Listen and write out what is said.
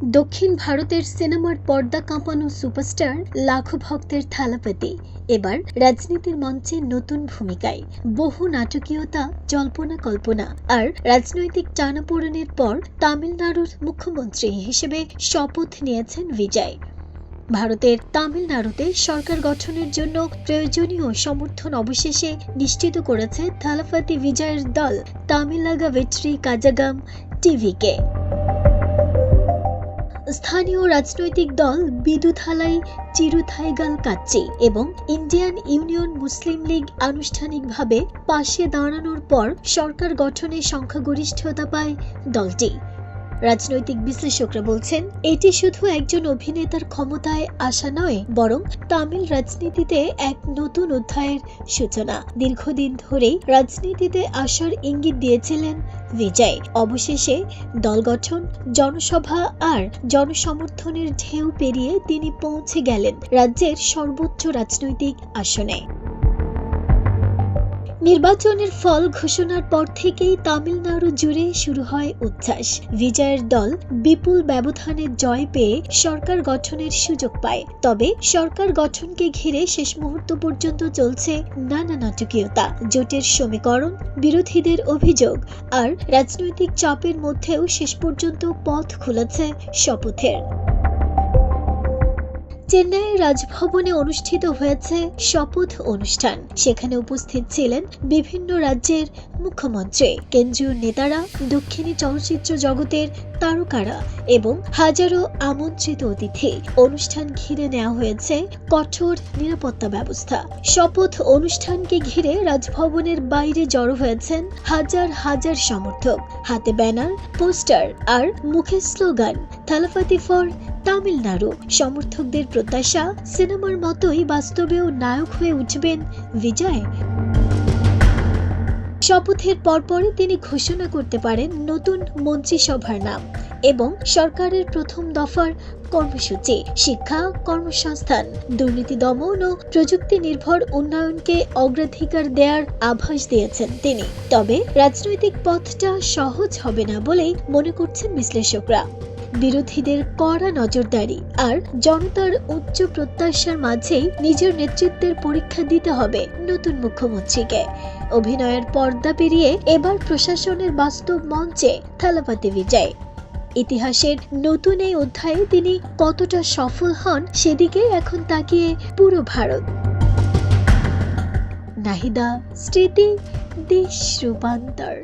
দক্ষিণ ভারতের সিনেমার পর্দা কাঁপানো সুপারস্টার লাখো ভক্তের থালাপতি এবার রাজনীতির মঞ্চে নতুন ভূমিকায়। বহু নাটকীয়তা, জল্পনা কল্পনা আর রাজনৈতিক টানাপোড়েনের পর তামিলনাড়ুর মুখ্যমন্ত্রী হিসেবে শপথ নিয়েছেন বিজয়। ভারতের তামিলনাড়ুতে সরকার গঠনের জন্য প্রয়োজনীয় সমর্থন অবশেষে নিশ্চিত করেছে থালাপতি বিজয়ের দল তামিলাগা ভেট্রি কাজাগাম টিভিকে। স্থানীয় রাজনৈতিক দল বিদুথালাই চিরুথাইগাল কাচ্চি এবং ইন্ডিয়ান ইউনিয়ন মুসলিম লীগ আনুষ্ঠানিকভাবে পাশে দাঁড়ানোর পর সরকার গঠনে সংখ্যাগরিষ্ঠতা পায় দলটি। রাজনৈতিক বিশ্লেষকরা বলছেন, এটি শুধু একজন অভিনেতার ক্ষমতায় আসা নয়, বরং তামিল রাজনীতিতে এক নতুন অধ্যায়ের সূচনা। দীর্ঘদিন ধরেই রাজনীতিতে আসার ইঙ্গিত দিয়েছিলেন বিজয়। অবশেষে দল গঠন, জনসভা আর জনসমর্থনের ঢেউ পেরিয়ে তিনি পৌঁছে গেলেন রাজ্যের সর্বোচ্চ রাজনৈতিক আসনে। নির্বাচনের ফল ঘোষণার পর থেকেই তামিলনাড়ু জুড়ে শুরু হয় উচ্ছ্বাস। বিজয়ের দল বিপুল ব্যবধানে জয় পেয়ে সরকার গঠনের সুযোগ পায়। তবে সরকার গঠনকে ঘিরে শেষ মুহূর্ত পর্যন্ত চলছে নানা নাটকীয়তা। জোটের সমীকরণ, বিরোধীদের অভিযোগ আর রাজনৈতিক চাপের মধ্যেও শেষ পর্যন্ত পথ খুলেছে শপথের। চেন্নাইয়ের রাজভবনে অনুষ্ঠিত হয়েছে শপথ অনুষ্ঠান। সেখানে উপস্থিত ছিলেন বিভিন্ন রাজ্যের মুখ্যমন্ত্রী, কেন্দ্রীয় নেতারা, দক্ষিণী চলচ্চিত্র জগতের তারকারা এবং হাজারো আমন্ত্রিত অতিথি। অনুষ্ঠান ঘিরে নেওয়া হয়েছে কঠোর নিরাপত্তা ব্যবস্থা। শপথ অনুষ্ঠানকে ঘিরে রাজভবনের বাইরে জড়ো হয়েছেন হাজার হাজার সমর্থক। হাতে ব্যানার, পোস্টার আর মুখে স্লোগান থালাপতি ফর তামিলনাড়ু। সমর্থকদের প্রত্যাশা, সিনেমার মতোই বাস্তবেও নায়ক হয়ে উঠবেন বিজয়। শপথের পরপরই তিনি ঘোষণা করতে পারেন নতুন মন্ত্রিসভার নাম এবং সরকারের প্রথম দফার কর্মসূচি। শিক্ষা, কর্মসংস্থান, দুর্নীতি দমন ও প্রযুক্তি নির্ভর উন্নয়নকে অগ্রাধিকার দেওয়ার আভাস দিয়েছেন তিনি। তবে রাজনৈতিক পথটা সহজ হবে না বলেই মনে করছেন বিশ্লেষকরা। বিরোধীদের কড়া নজরদারি আর জনতার উচ্চ প্রত্যাশার মাঝেই নিজের নেতৃত্বের পরীক্ষা দিতে হবে নতুন মুখ্যমন্ত্রীকে। অভিনয়ের পর্দা পেরিয়ে এবার প্রশাসনের বাস্তব মঞ্চে থালাপতি বিজয়। ইতিহাসের নতুন এই অধ্যায়ে তিনি কতটা সফল হন সেদিকে এখন তাকিয়ে পুরো ভারত। নাহিদা, স্মৃতি, দেশ রূপান্তর।